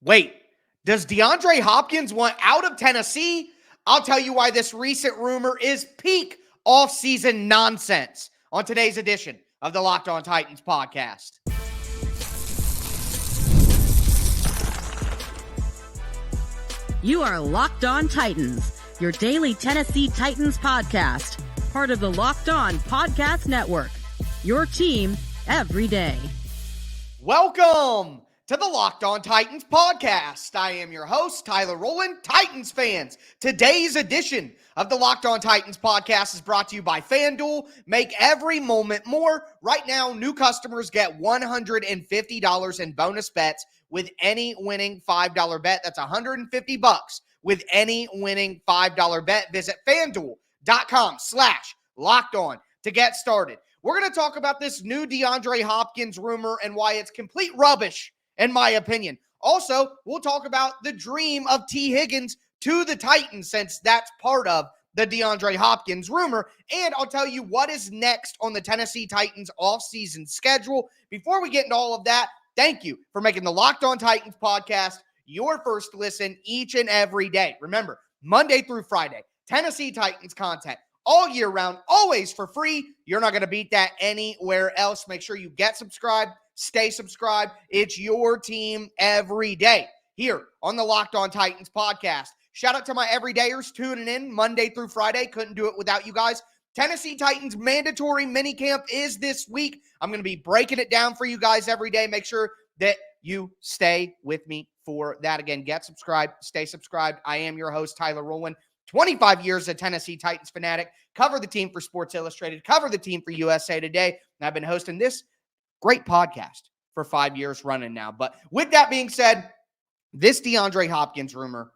Wait, does DeAndre Hopkins want out of Tennessee? I'll tell you why this recent rumor is peak offseason nonsense on today's edition of the Locked On Titans podcast. You are Locked On Titans, your daily Tennessee Titans podcast, part of the Locked On Podcast Network, your team every day. Welcome to the Locked On Titans podcast. I am your host, Tyler Rowland. Titans fans, today's edition of the Locked On Titans podcast is brought to you by FanDuel. Make every moment more. Right now, new customers get $150 in bonus bets with any winning $5 bet. That's $150 with any winning $5 bet. Visit FanDuel.com/LockedOn to get started. We're going to talk about this new DeAndre Hopkins rumor and why it's complete rubbish, in my opinion. Also, we'll talk about the dream of Tee Higgins to the Titans, since that's part of the DeAndre Hopkins rumor. And I'll tell you what is next on the Tennessee Titans offseason schedule. Before we get into all of that, thank you for making the Locked On Titans podcast your first listen each and every day. Remember, Monday through Friday, Tennessee Titans content all year round, always for free. You're not going to beat that anywhere else. Make sure you get subscribed, stay subscribed. It's your team every day here on the Locked On Titans podcast. Shout out to my everydayers tuning in Monday through Friday. Couldn't do it without you guys. Tennessee Titans mandatory minicamp is this week. I'm going to be breaking it down for you guys every day. Make sure that you stay with me for that. Again, get subscribed, stay subscribed. I am your host, Tyler Rowland. 25 years a Tennessee Titans fanatic. Cover the team for Sports Illustrated. Cover the team for USA Today. And I've been hosting this great podcast for 5 years running now. But with that being said, this DeAndre Hopkins rumor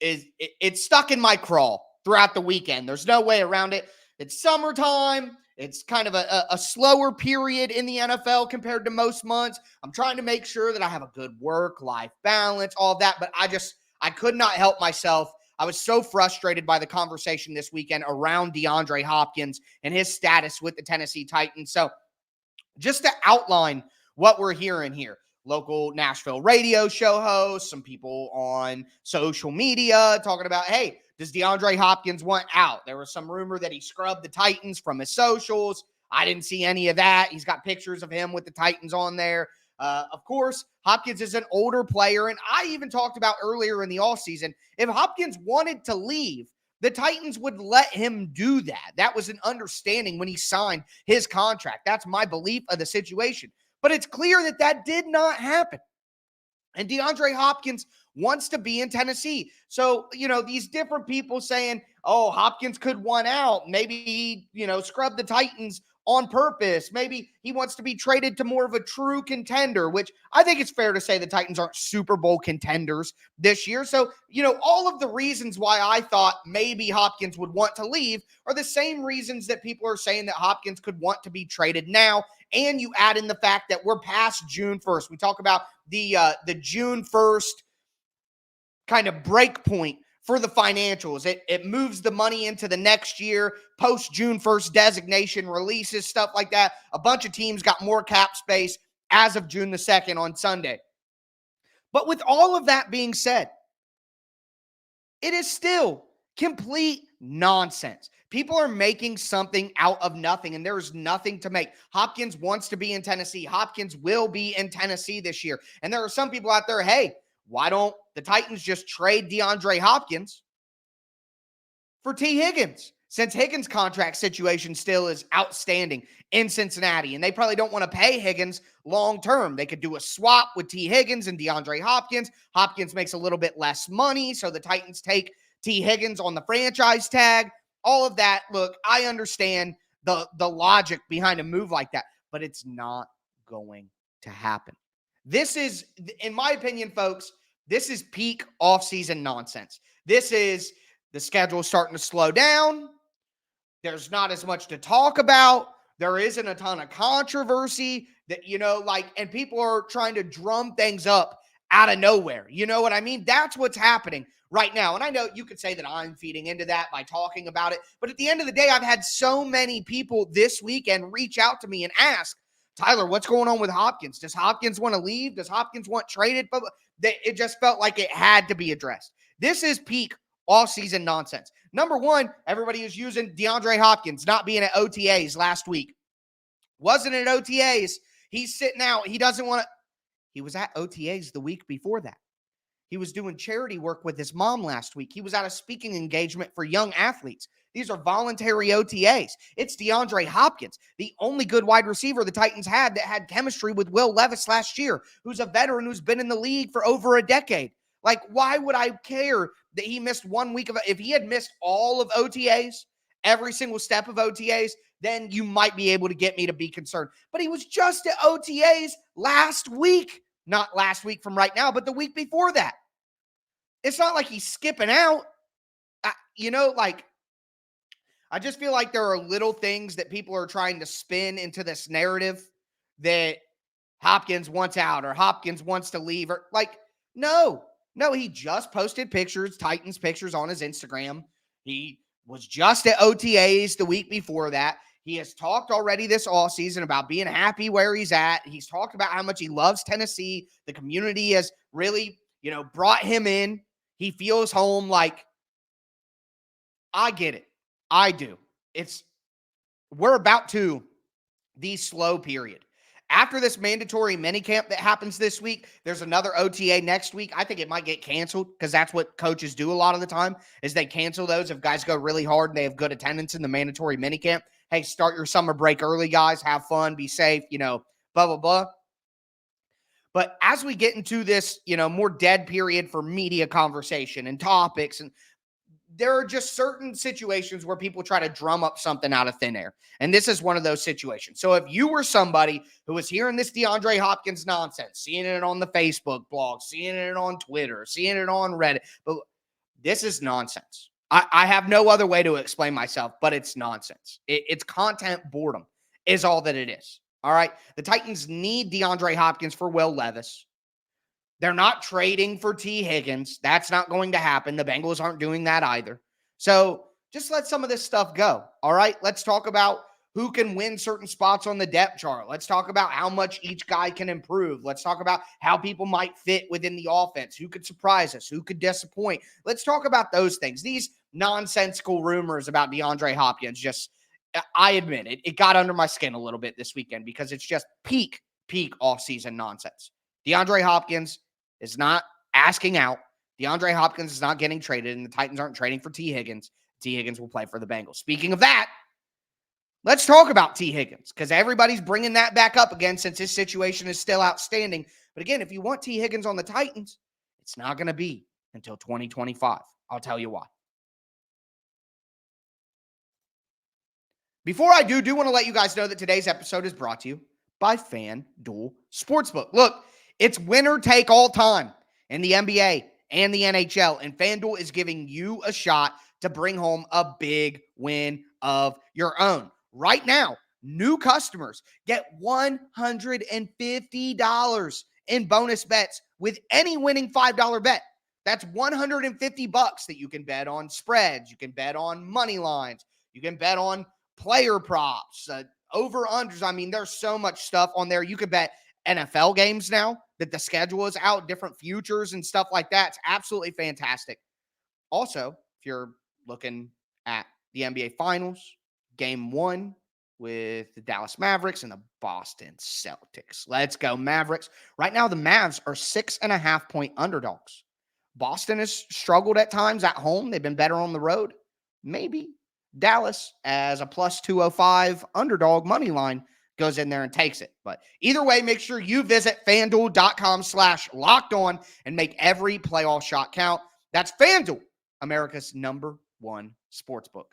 it's stuck in my crawl throughout the weekend. There's no way around it. It's summertime. It's kind of a slower period in the NFL compared to most months. I'm trying to make sure that I have a good work-life balance, all of that. But I could not help myself. I was so frustrated by the conversation this weekend around DeAndre Hopkins and his status with the Tennessee Titans. So just to outline what we're hearing here, local Nashville radio show hosts, some people on social media talking about, hey, does DeAndre Hopkins want out? There was some rumor that he scrubbed the Titans from his socials. I didn't see any of that. He's got pictures of him with the Titans on there. Of course, Hopkins is an older player, and I even talked about earlier in the offseason, if Hopkins wanted to leave, the Titans would let him do that. That was an understanding when he signed his contract. That's my belief of the situation. But it's clear that that did not happen. And DeAndre Hopkins wants to be in Tennessee. So, these different people saying, oh, Hopkins could want out. Maybe he, scrub the Titans on purpose. Maybe he wants to be traded to more of a true contender, which I think it's fair to say the Titans aren't Super Bowl contenders this year. So, all of the reasons why I thought maybe Hopkins would want to leave are the same reasons that people are saying that Hopkins could want to be traded now. And you add in the fact that we're past June 1st. We talk about the June 1st kind of break point for the financials. It moves the money into the next year, post June 1st designation releases, stuff like that. A bunch of teams got more cap space as of June the 2nd on Sunday. But with all of that being said, it is still complete nonsense. People are making something out of nothing, and there's nothing to make. Hopkins wants to be in Tennessee. Hopkins will be in Tennessee this year. And there are some people out there, hey, why don't the Titans just trade DeAndre Hopkins for Tee Higgins? Since Higgins' contract situation still is outstanding in Cincinnati, and they probably don't want to pay Higgins long-term. They could do a swap with Tee Higgins and DeAndre Hopkins. Hopkins makes a little bit less money, so the Titans take Tee Higgins on the franchise tag. All of that, look, I understand the logic behind a move like that, but it's not going to happen. This is, in my opinion, folks, this is peak offseason nonsense. This is the schedule starting to slow down. There's not as much to talk about. There isn't a ton of controversy that, and people are trying to drum things up out of nowhere. You know what I mean? That's what's happening right now. And I know you could say that I'm feeding into that by talking about it. But at the end of the day, I've had so many people this weekend reach out to me and ask, Tyler, what's going on with Hopkins? Does Hopkins want to leave? Does Hopkins want traded? But that it just felt like it had to be addressed. This is peak offseason nonsense. Number one, everybody is using DeAndre Hopkins not being at OTAs last week. Wasn't at OTAs. He's sitting out. He doesn't want to. He was at OTAs the week before that. He was doing charity work with his mom last week. He was at a speaking engagement for young athletes. These are voluntary OTAs. It's DeAndre Hopkins, the only good wide receiver the Titans had that had chemistry with Will Levis last year, who's a veteran who's been in the league for over a decade. Like, why would I care that he missed 1 week of it? If he had missed all of OTAs, every single step of OTAs, then you might be able to get me to be concerned. But he was just at OTAs last week. Not last week from right now, but the week before that. It's not like he's skipping out. I just feel like there are little things that people are trying to spin into this narrative that Hopkins wants out or Hopkins wants to leave. Or no, he just posted pictures, Titans pictures on his Instagram. He was just at OTAs the week before that. He has talked already this offseason about being happy where he's at. He's talked about how much he loves Tennessee. The community has really, brought him in. He feels home. I get it. I do. We're about to the slow period. After this mandatory minicamp that happens this week, there's another OTA next week. I think it might get canceled because that's what coaches do a lot of the time is they cancel those if guys go really hard and they have good attendance in the mandatory minicamp. Hey, start your summer break early, guys. Have fun. Be safe, blah, blah, blah. But as we get into this, more dead period for media conversation and topics, and there are just certain situations where people try to drum up something out of thin air. And this is one of those situations. So if you were somebody who was hearing this DeAndre Hopkins nonsense, seeing it on the Facebook blog, seeing it on Twitter, seeing it on Reddit, but this is nonsense. I have no other way to explain myself, but it's nonsense. It's content boredom is all that it is. All right. The Titans need DeAndre Hopkins for Will Levis. They're not trading for Tee Higgins. That's not going to happen. The Bengals aren't doing that either. So just let some of this stuff go. All right. Let's talk about who can win certain spots on the depth chart. Let's talk about how much each guy can improve. Let's talk about how people might fit within the offense. Who could surprise us? Who could disappoint? Let's talk about those things. These nonsensical rumors about DeAndre Hopkins, I admit it got under my skin a little bit this weekend because it's just peak offseason nonsense. DeAndre Hopkins is not asking out. DeAndre Hopkins is not getting traded, and the Titans aren't trading for Tee Higgins. Tee Higgins will play for the Bengals. Speaking of that, let's talk about Tee Higgins because everybody's bringing that back up again since his situation is still outstanding. But again, if you want Tee Higgins on the Titans, it's not going to be until 2025. I'll tell you why. Before I do want to let you guys know that today's episode is brought to you by FanDuel Sportsbook. Look, it's winner take all time in the NBA and the NHL, and FanDuel is giving you a shot to bring home a big win of your own. Right now, new customers get $150 in bonus bets with any winning $5 bet. That's $150 that you can bet on spreads. You can bet on money lines. You can bet on player props, over-unders. I mean, there's so much stuff on there. You could bet NFL games now that the schedule is out, different futures and stuff like that. It's absolutely fantastic. Also, if you're looking at the NBA Finals, Game 1 with the Dallas Mavericks and the Boston Celtics. Let's go, Mavericks. Right now, the Mavs are 6.5-point underdogs. Boston has struggled at times at home. They've been better on the road. Maybe Dallas, as a plus 205 underdog money line, goes in there and takes it. But either way, make sure you visit FanDuel.com/lockedon and make every playoff shot count. That's FanDuel, America's #1 sportsbook.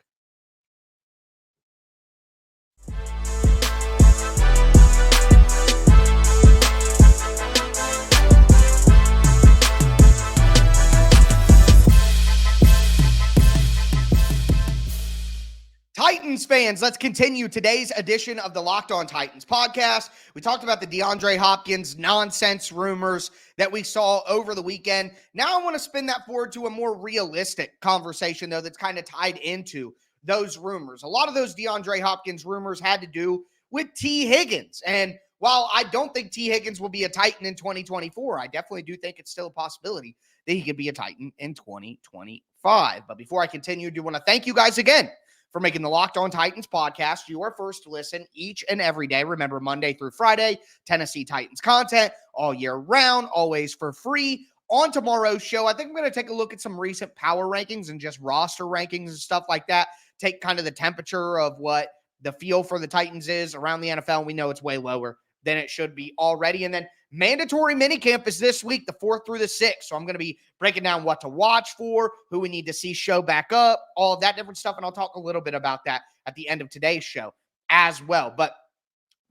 Titans fans, let's continue today's edition of the Locked On Titans podcast. We talked about the DeAndre Hopkins nonsense rumors that we saw over the weekend. Now I want to spin that forward to a more realistic conversation, though, that's kind of tied into those rumors. A lot of those DeAndre Hopkins rumors had to do with Tee Higgins and while I don't think Tee Higgins will be a Titan in 2024, I definitely do think it's still a possibility that he could be a Titan in 2025. But before I continue, I do want to thank you guys again for making the Locked On Titans podcast your first listen each and every day. Remember, Monday through Friday, Tennessee Titans content all year round, always for free. On tomorrow's show, I think I'm going to take a look at some recent power rankings and just roster rankings and stuff like that. Take kind of the temperature of what the feel for the Titans is around the NFL. We know it's way lower than it should be already. And then mandatory minicamp is this week, the 4th through the 6th. So I'm going to be breaking down what to watch for, who we need to see show back up, all of that different stuff. And I'll talk a little bit about that at the end of today's show as well. But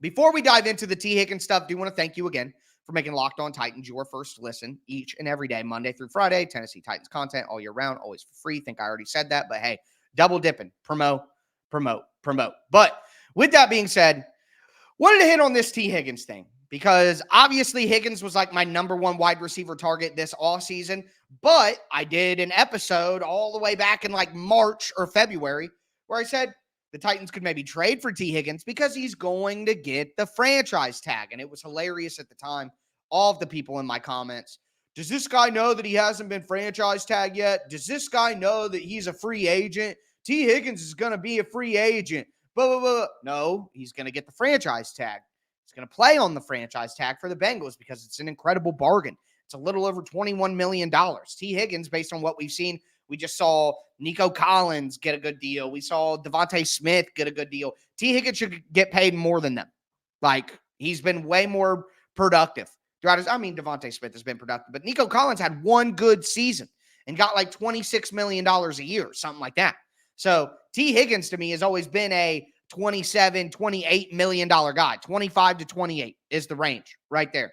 before we dive into the Tee Higgins stuff, I do want to thank you again for making Locked On Titans your first listen each and every day, Monday through Friday. Tennessee Titans content all year round, always for free. Think I already said that, but hey, double dipping, promote. But with that being said, wanted to hit on this Tee Higgins thing because obviously Higgins was like my number one wide receiver target this offseason, but I did an episode all the way back in like March or February where I said the Titans could maybe trade for Tee Higgins because he's going to get the franchise tag. And it was hilarious at the time. All of the people in my comments, does this guy know that he hasn't been franchise tagged yet? Does this guy know that he's a free agent? Tee Higgins is going to be a free agent. Blah, blah, blah. No, he's going to get the franchise tag. He's going to play on the franchise tag for the Bengals because it's an incredible bargain. It's a little over $21 million. Tee Higgins, based on what we've seen, we just saw Nico Collins get a good deal. We saw Devontae Smith get a good deal. Tee Higgins should get paid more than them. Like, he's been way more productive. Devontae Smith has been productive, but Nico Collins had one good season and got like $26 million a year, something like that. So Tee Higgins to me has always been a $27, $28 million guy. 25 to 28 is the range right there.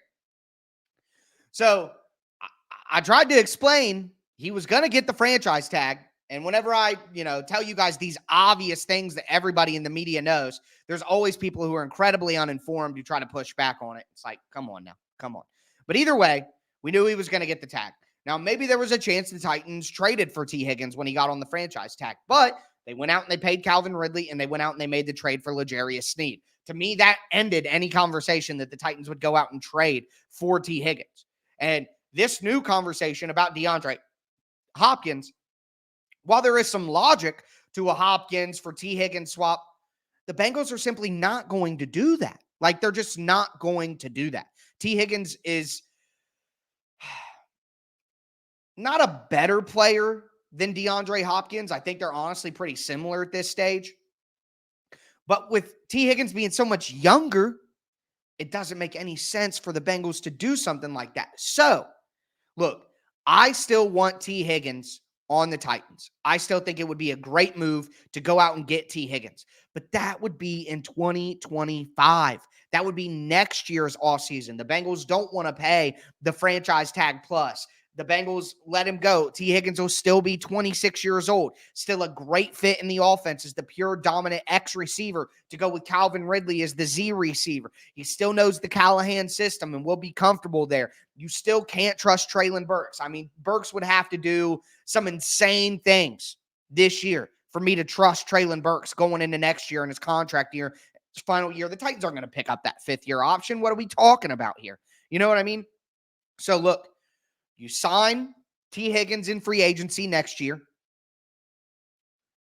So I tried to explain he was going to get the franchise tag. And whenever I, tell you guys these obvious things that everybody in the media knows, there's always people who are incredibly uninformed who try to push back on it. It's like, come on now, come on. But either way, we knew he was going to get the tag. Now, maybe there was a chance the Titans traded for Tee Higgins when he got on the franchise tag, but they went out and they paid Calvin Ridley and they went out and they made the trade for L'Jarius Sneed. To me, that ended any conversation that the Titans would go out and trade for Tee Higgins. And this new conversation about DeAndre Hopkins, while there is some logic to a Hopkins for Tee Higgins swap, the Bengals are simply not going to do that. Like, they're just not going to do that. Tee Higgins is not a better player than DeAndre Hopkins. I think they're honestly pretty similar at this stage. But with Tee Higgins being so much younger, it doesn't make any sense for the Bengals to do something like that. So, look, I still want Tee Higgins on the Titans. I still think it would be a great move to go out and get Tee Higgins. But that would be in 2025. That would be next year's offseason. The Bengals don't want to pay the franchise tag plus. The Bengals let him go. Tee Higgins will still be 26 years old. Still a great fit in the offense as the pure dominant X receiver to go with Calvin Ridley as the Z receiver. He still knows the Callahan system and will be comfortable there. You still can't trust Treylon Burks. I mean, Burks would have to do some insane things this year for me to trust Treylon Burks going into next year in his contract year, his final year. The Titans aren't going to pick up that fifth-year option. What are we talking about here? You know what I mean? So, look. You sign Tee Higgins in free agency next year.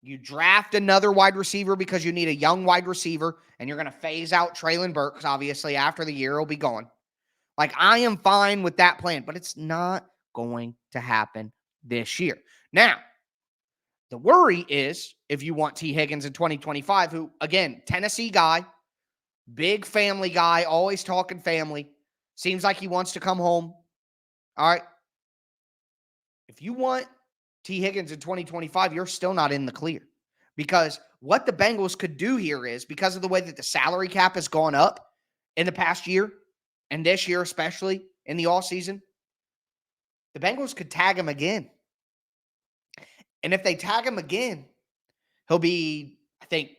You draft another wide receiver because you need a young wide receiver, and you're going to phase out Treylon Burks, obviously, after the year he'll be gone. Like, I am fine with that plan, but it's not going to happen this year. Now, the worry is if you want Tee Higgins in 2025, who, again, Tennessee guy, big family guy, always talking family, seems like he wants to come home. All right. If you want Tee Higgins in 2025, you're still not in the clear. Because what the Bengals could do here is, because of the way that the salary cap has gone up in the past year, and this year especially in the offseason, the Bengals could tag him again. And if they tag him again, he'll be, I think,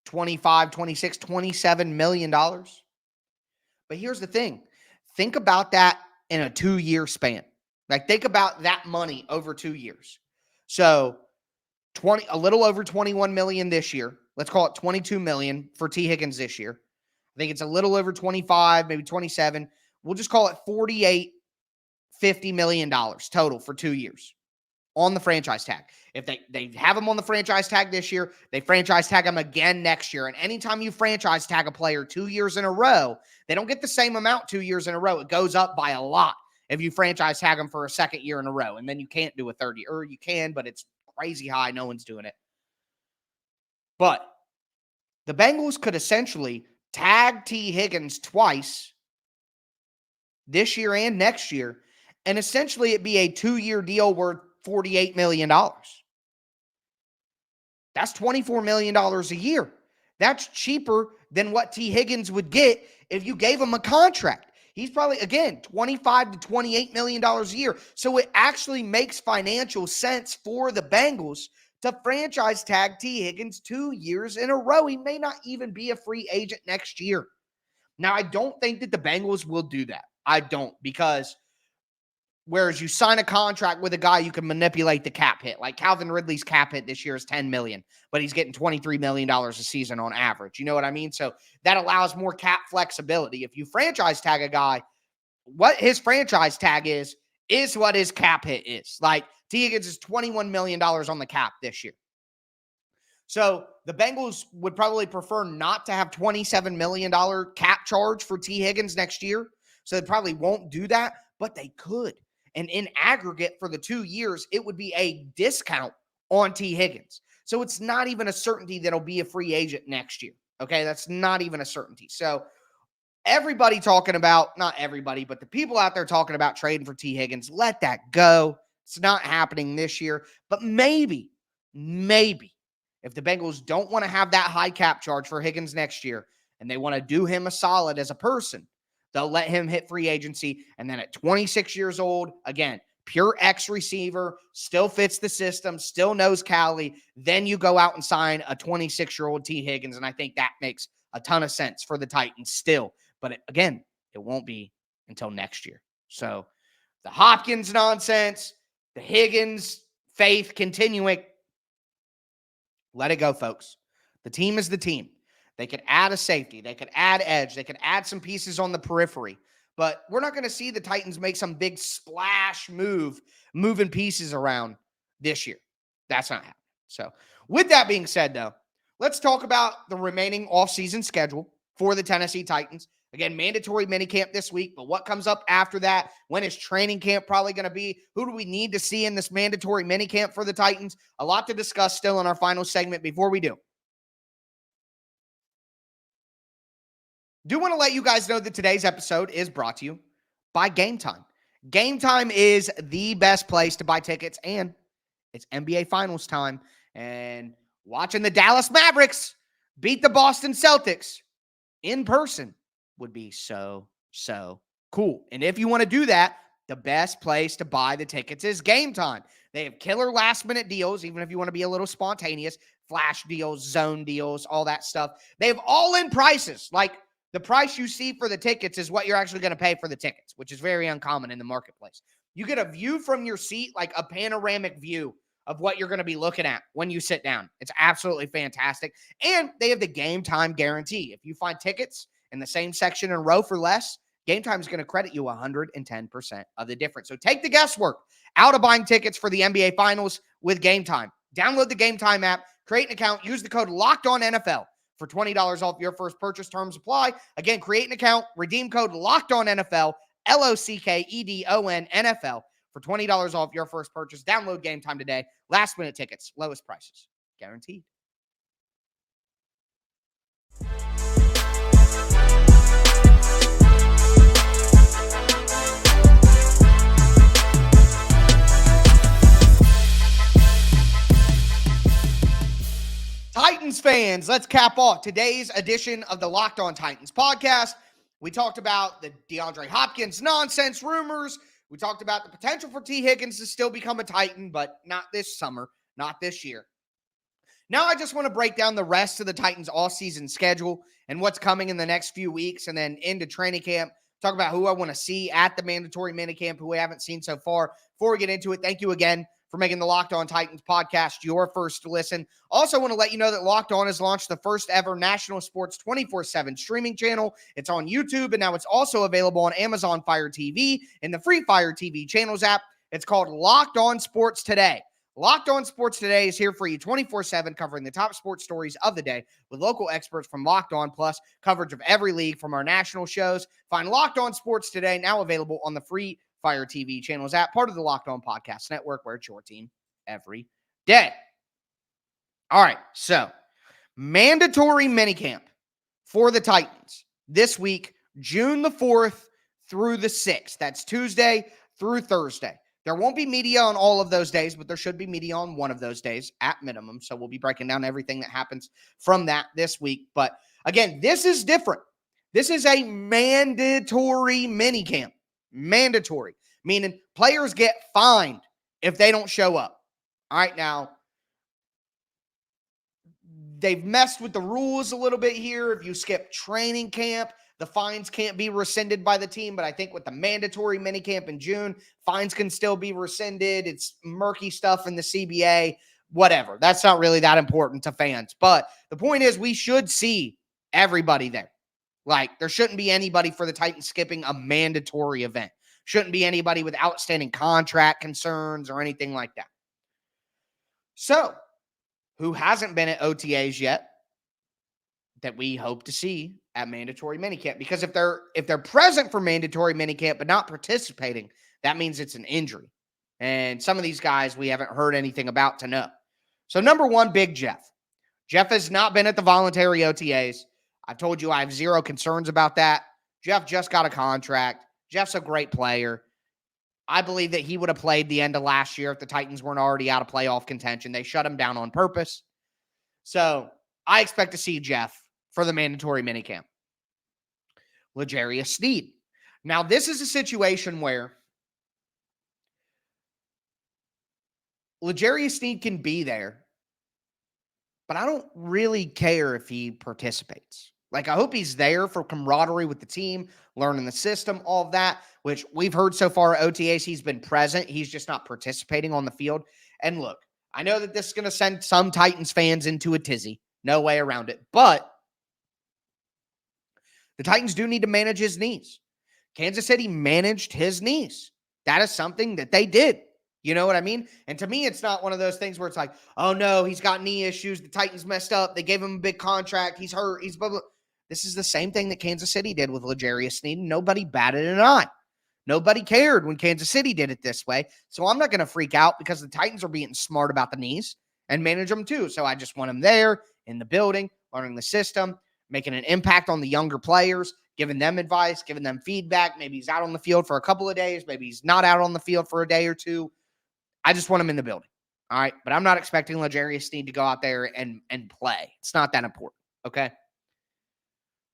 $25, $26, $27 million. But here's the thing. Think about that in a 2-year span. Like, think about that money over 2 years. So, a little over $21 million this year. Let's call it $22 million for Tee Higgins this year. I think it's a little over 25, maybe 27. We'll just call it $48-50 million total for 2 years on the franchise tag. If they have him on the franchise tag this year, they franchise tag him again next year. And anytime you franchise tag a player 2 years in a row, they don't get the same amount 2 years in a row. It goes up by a lot if you franchise tag him for a second year in a row. And then you can't do a third year. Or you can, but it's crazy high. No one's doing it. But the Bengals could essentially tag Tee Higgins twice this year and next year, and essentially it'd be a 2-year deal worth $48 million. That's $24 million a year. That's cheaper than what Tee Higgins would get if you gave him a contract. He's probably, again, $25 to $28 million a year. So it actually makes financial sense for the Bengals to franchise tag Tee Higgins 2 years in a row. He may not even be a free agent next year. Now, I don't think that the Bengals will do that. I don't, because whereas you sign a contract with a guy, you can manipulate the cap hit. Like Calvin Ridley's cap hit this year is $10 million, but he's getting $23 million a season on average. You know what I mean? So that allows more cap flexibility. If you franchise tag a guy, what his franchise tag is what his cap hit is. Like Tee Higgins is $21 million on the cap this year. So the Bengals would probably prefer not to have $27 million cap charge for Tee Higgins next year. So they probably won't do that, but they could. And in aggregate for the 2 years, it would be a discount on Tee Higgins. So it's not even a certainty that he'll be a free agent next year. Okay, that's not even a certainty. So everybody talking about, not everybody, but the people out there talking about trading for Tee Higgins, let that go. It's not happening this year. But maybe, if the Bengals don't want to have that high cap charge for Higgins next year and they want to do him a solid as a person, they'll let him hit free agency. And then at 26 years old, again, pure X receiver, still fits the system, still knows Cali. Then you go out and sign a 26-year-old Tee Higgins. And I think that makes a ton of sense for the Titans still. But again, it won't be until next year. So the Hopkins nonsense, the Higgins faith continuing. Let it go, folks. The team is the team. They could add a safety. They could add edge. They could add some pieces on the periphery. But we're not going to see the Titans make some big splash move, moving pieces around this year. That's not happening. So with that being said, though, let's talk about the remaining offseason schedule for the Tennessee Titans. Again, mandatory minicamp this week, but what comes up after that? When is training camp probably going to be? Who do we need to see in this mandatory minicamp for the Titans? A lot to discuss still in our final segment. Before we do want to let you guys know that today's episode is brought to you by Game Time. Game Time is the best place to buy tickets, and it's NBA Finals time. And watching the Dallas Mavericks beat the Boston Celtics in person would be so cool. And if you want to do that, the best place to buy the tickets is Game Time. They have killer last-minute deals, even if you want to be a little spontaneous, flash deals, zone deals, all that stuff. They have all-in prices. Like, the price you see for the tickets is what you're actually going to pay for the tickets, which is very uncommon in the marketplace. You get a view from your seat, like a panoramic view of what you're going to be looking at when you sit down. It's absolutely fantastic. And they have the Game Time guarantee. If you find tickets in the same section and row for less, Game Time is going to credit you 110% of the difference. So take the guesswork out of buying tickets for the NBA Finals with Game Time. Download the Game Time app, create an account, use the code LOCKEDONNFL for $20 off your first purchase. Terms apply. Again, create an account, redeem code LOCKEDONNFL, LOCKEDON NFL for $20 off your first purchase. Download Game Time today. Last minute tickets, lowest prices, guaranteed. Titans fans, let's cap off today's edition of the Locked On Titans podcast. We talked about the DeAndre Hopkins nonsense rumors. We talked about the potential for Tee Higgins to still become a Titan, but not this summer, not this year. Now I just want to break down the rest of the Titans all-season schedule and what's coming in the next few weeks and then into training camp. Talk about who I want to see at the mandatory minicamp, who we haven't seen so far. Before we get into it, thank you again for making the Locked On Titans podcast your first listen. Also want to let you know that Locked On has launched the first ever national sports 24/7 streaming channel. It's on YouTube, and now it's also available on Amazon Fire TV and the free Fire TV channels app. It's called Locked On Sports Today. Locked On Sports Today is here for you 24/7, covering the top sports stories of the day with local experts from Locked On, plus coverage of every league from our national shows. Find Locked On Sports Today, now available on the free Fire TV channels app, part of the Locked On Podcast Network, where it's your team every day. All right, so mandatory minicamp for the Titans this week, June the 4th through the 6th. That's Tuesday through Thursday. There won't be media on all of those days, but there should be media on one of those days at minimum. So we'll be breaking down everything that happens from that this week. But again, this is different. This is a mandatory minicamp. Mandatory, meaning players get fined if they don't show up. All right, now, they've messed with the rules a little bit here. If you skip training camp, the fines can't be rescinded by the team, but I think with the mandatory minicamp in June, fines can still be rescinded. It's murky stuff in the CBA, whatever. That's not really that important to fans. But the point is, we should see everybody there. Like, there shouldn't be anybody for the Titans skipping a mandatory event. Shouldn't be anybody with outstanding contract concerns or anything like that. So, who hasn't been at OTAs yet that we hope to see at mandatory minicamp? Because if they're present for mandatory minicamp but not participating, that means it's an injury. And some of these guys we haven't heard anything about to know. So number one, Big Jeff. Jeff has not been at the voluntary OTAs. I've told you I have zero concerns about that. Jeff just got a contract. Jeff's a great player. I believe that he would have played the end of last year if the Titans weren't already out of playoff contention. They shut him down on purpose. So I expect to see Jeff for the mandatory minicamp. L'Jarius Sneed. Now, this is a situation where L'Jarius Sneed can be there, but I don't really care if he participates. Like, I hope he's there for camaraderie with the team, learning the system, all of that, which we've heard so far at OTAs. He's been present. He's just not participating on the field. And look, I know that this is going to send some Titans fans into a tizzy. No way around it. But the Titans do need to manage his knees. Kansas City managed his knees. That is something that they did. You know what I mean? And to me, it's not one of those things where it's like, oh no, he's got knee issues. The Titans messed up. They gave him a big contract. He's hurt. He's blah, blah. This is the same thing that Kansas City did with L'Jarius Sneed. Nobody batted an eye. Nobody cared when Kansas City did it this way. So I'm not going to freak out because the Titans are being smart about the knees and manage them too. So I just want him there in the building, learning the system, making an impact on the younger players, giving them advice, giving them feedback. Maybe he's out on the field for a couple of days. Maybe he's not out on the field for a day or two. I just want him in the building. All right. But I'm not expecting L'Jarius Sneed to go out there and play. It's not that important. Okay.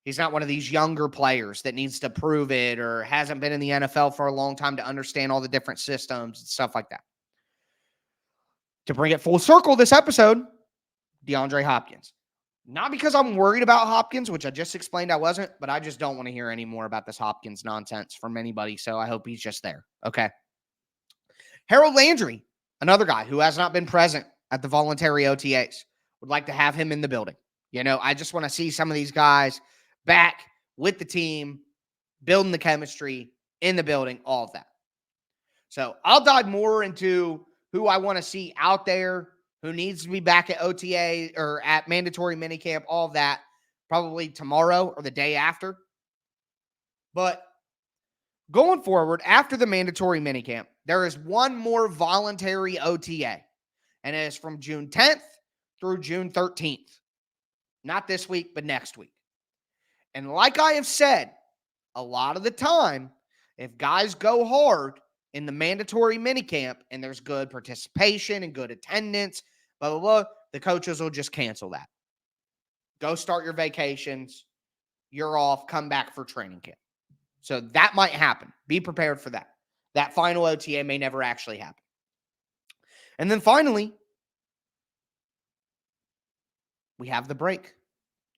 He's not one of these younger players that needs to prove it or hasn't been in the NFL for a long time to understand all the different systems and stuff like that. To bring it full circle this episode, DeAndre Hopkins. Not because I'm worried about Hopkins, which I just explained I wasn't, but I just don't want to hear any more about this Hopkins nonsense from anybody, so I hope he's just there. Okay. Harold Landry, another guy who has not been present at the voluntary OTAs. Would like to have him in the building. You know, I just want to see some of these guys back with the team, building the chemistry in the building, all of that. So I'll dive more into who I want to see out there, who needs to be back at OTA or at mandatory minicamp, all of that, probably tomorrow or the day after. But going forward, after the mandatory minicamp, there is one more voluntary OTA, and it is from June 10th through June 13th. Not this week, but next week. And like I have said, a lot of the time, if guys go hard in the mandatory minicamp and there's good participation and good attendance, blah, blah, blah, the coaches will just cancel that. Go start your vacations. You're off. Come back for training camp. So that might happen. Be prepared for that. That final OTA may never actually happen. And then finally, we have the break.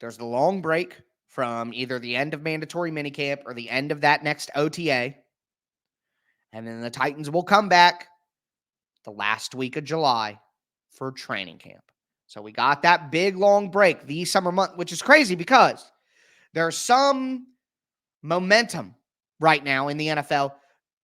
There's the long break from either the end of mandatory minicamp or the end of that next OTA. And then the Titans will come back the last week of July for training camp. So we got that big long break, the summer month, which is crazy because there's some momentum right now in the NFL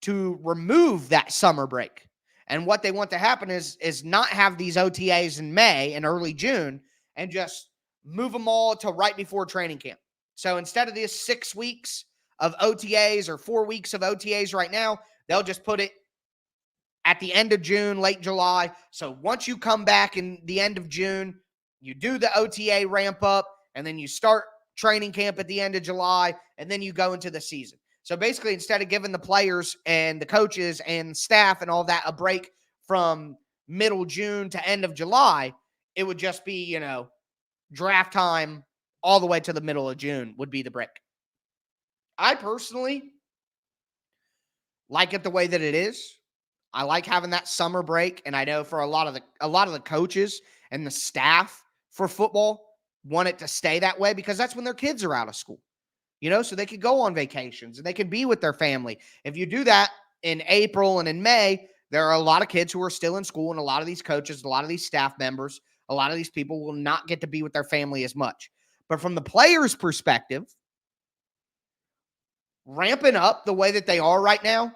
to remove that summer break. And what they want to happen is not have these OTAs in May and early June and just move them all to right before training camp. So instead of these 6 weeks of OTAs or 4 weeks of OTAs right now, they'll just put it at the end of June, late July. So once you come back in the end of June, you do the OTA ramp up, and then you start training camp at the end of July, and then you go into the season. So basically, instead of giving the players and the coaches and staff and all that a break from middle June to end of July, it would just be, draft time all the way to the middle of June would be the break. I personally like it the way that it is. I like having that summer break, and I know for a lot of the coaches and the staff for football want it to stay that way because that's when their kids are out of school. So they could go on vacations and they can be with their family. If you do that in April and in May, there are a lot of kids who are still in school, and a lot of these coaches, a lot of these staff members, a lot of these people will not get to be with their family as much. But from the players' perspective, ramping up the way that they are right now,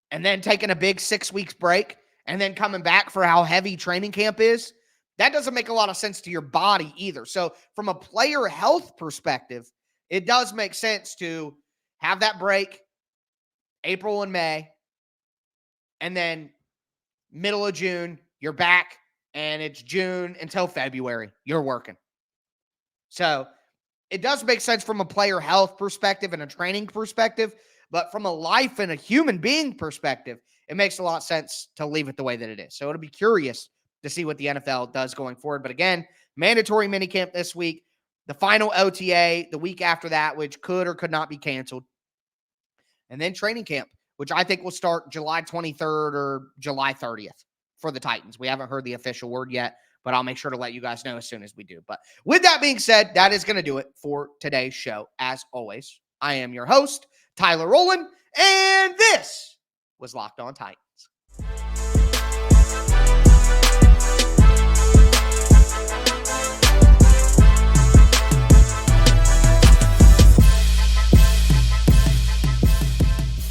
and then taking a big 6 weeks break, and then coming back for how heavy training camp is, that doesn't make a lot of sense to your body either. So from a player health perspective, it does make sense to have that break, April and May, and then middle of June, you're back, and it's June until February, you're working. So it does make sense from a player health perspective and a training perspective, but from a life and a human being perspective, it makes a lot of sense to leave it the way that it is. So it'll be curious to see what the NFL does going forward. But again, mandatory minicamp this week, the final OTA the week after that, which could or could not be canceled. And then training camp, which I think will start July 23rd or July 30th for the Titans. We haven't heard the official word yet, but I'll make sure to let you guys know as soon as we do. But with that being said, that is going to do it for today's show. As always, I am your host, Tyler Rowland, and this was Locked On Titans.